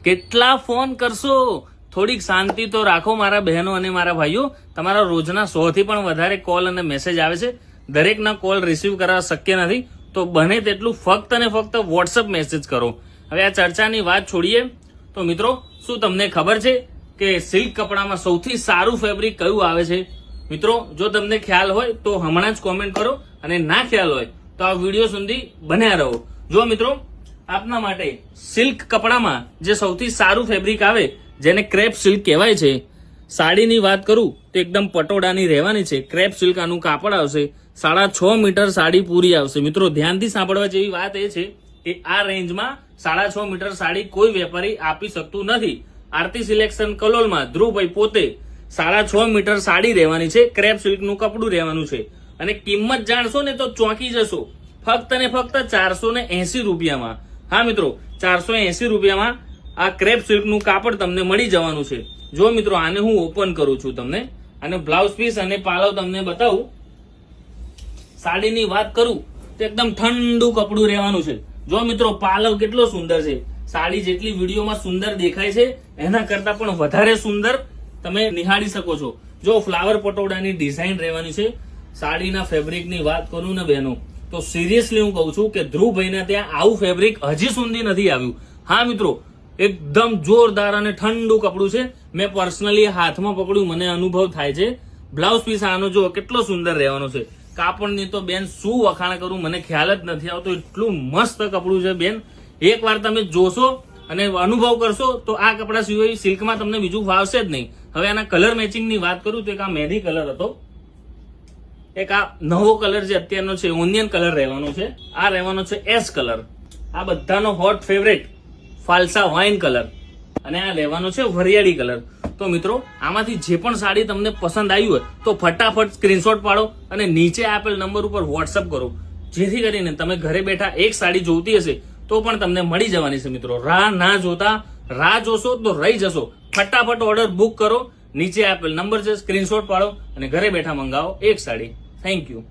કેટલા ફોન કરશો? થોડીક શાંતિ તો રાખો મારા બહેનો અને મારા ભાઈઓ. તમારા રોજના 100 થી પણ વધારે કોલ અને મેસેજ આવે છે. દરેકના કોલ રિસીવ કરવા શક્ય નથી, તો બને તેટલું ફક્ત અને ફક્ત વોટ્સઅપ મેસેજ કરો. હવે આ ચર્ચાની વાત છોડીએ તો મિત્રો, શું તમને ખબર છે કે સિલ્ક કપડામાં સૌથી સારું ફેબ્રિક કયું આવે છે? મિત્રો, જો તમને ખ્યાલ હોય તો હમણાં જ કોમેન્ટ કરો, અને ના ખ્યાલ હોય તો આ વિડીયો સુધી બન્યા રહો. જો મિત્રો, આપના માટે સિલ્ક કપડામાં જે સૌથી સારું ફેબ્રિક આવે, જેને ક્રેપ સિલ્ક કહેવાય છે, સાડીની વાત કરું તો એકદમ પટોળાની રહેવાની છે. ક્રેપ સિલ્ક આનું કાપડ આવશે. 6.5 મીટર સાડી પૂરી આવશે. મિત્રો, ધ્યાનથી સાંભળવા જેવી વાત એ છે કે આ રેન્જમાં 6.5 મીટર સાડી કોઈ વેપારી આપી શકતું નથી. આરતી સિલેક્શન કલોલમાં ધ્રુવભાઈ પોતે 6.5 મીટર સાડી રહેવાની છે. ક્રેપ સિલ્કનું કપડું રહેવાનું છે. અને કિંમત જાણશો ને તો ચોંકી જશો. ફક્ત ને ફક્ત 480 રૂપિયામાં. હા મિત્રો, 480 રૂપિયામાં આ ક્રેપ સિલ્કનું કાપડ તમને મળી જવાનું છે. જો મિત્રો, આને હું ઓપન કરું છું તમને, અને બ્લાઉઝ પીસ અને પાલવ તમને બતાવું. સાડીની વાત કરું તો એકદમ ઠંડુ કપડું રહેવાનું છે. જો મિત્રો, પાલવ કેટલો સુંદર છે. સાડી જેટલી વિડીયોમાં સુંદર દેખાય છે એના કરતા પણ વધારે સુંદર તમે નિહાળી શકો છો. જો ફ્લાવર પટોળાની ડિઝાઇન રહેવાની છે. સાડીના ફેબ્રિકની વાત કરું ને બહેનો, તો સિરિયસલી હું કહું છું કે ધ્રુવભાઈના ત્યાં આવું ફેબ્રિક હજી સુધી નથી આવ્યું. હા મિત્રો, એકદમ જોરદાર અને ઠંડુ કપડું છે. મેં પર્સનલી હાથમાં પકડ્યું, મને અનુભવ થાય છે. બ્લાઉઝ પીસ આનો જો કેટલો સુંદર રહેવાનો છે. કાપડની તો બેન શું વખાણ કરું, મને ખ્યાલ જ નથી આવતો. એટલું મસ્ત કપડું છે બેન. એકવાર તમે જોશો અને અનુભવ કરશો તો આ કપડા સિવાય સિલ્કમાં તમને બીજું ફાવશે જ નહીં. હવે આના કલર મેચિંગની વાત કરું તો એક આ મહેંદી કલર હતો, એક આ નવો કલર જે અત્યારનો છે ઓનિયન કલર રહેવાનો છે, આ રહેવાનો છે એસ કલર, આ બધાનો હોટ ફેવરેટ ફાલસા વાઇન કલર, અને આ રહેવાનો છે વરિયાળી કલર. તો મિત્રો, આમાંથી જે પણ સાડી તમને પસંદ આવી હોય તો ફટાફટ સ્ક્રીનશોટ પાડો અને નીચે આપેલ નંબર ઉપર વોટ્સઅપ કરો, જેથી કરીને તમે ઘરે બેઠા એક સાડી જોતી હશે તો પણ તમને મળી જવાની છે. મિત્રો, રાહ ના જોતા, રાહ જોશો તો રહી જશો. ફટાફટ ઓર્ડર બુક કરો, નીચે આપેલ નંબર છે, સ્ક્રીનશોટ પાડો અને ઘરે બેઠા મંગાવો એક સાડી. Thank you.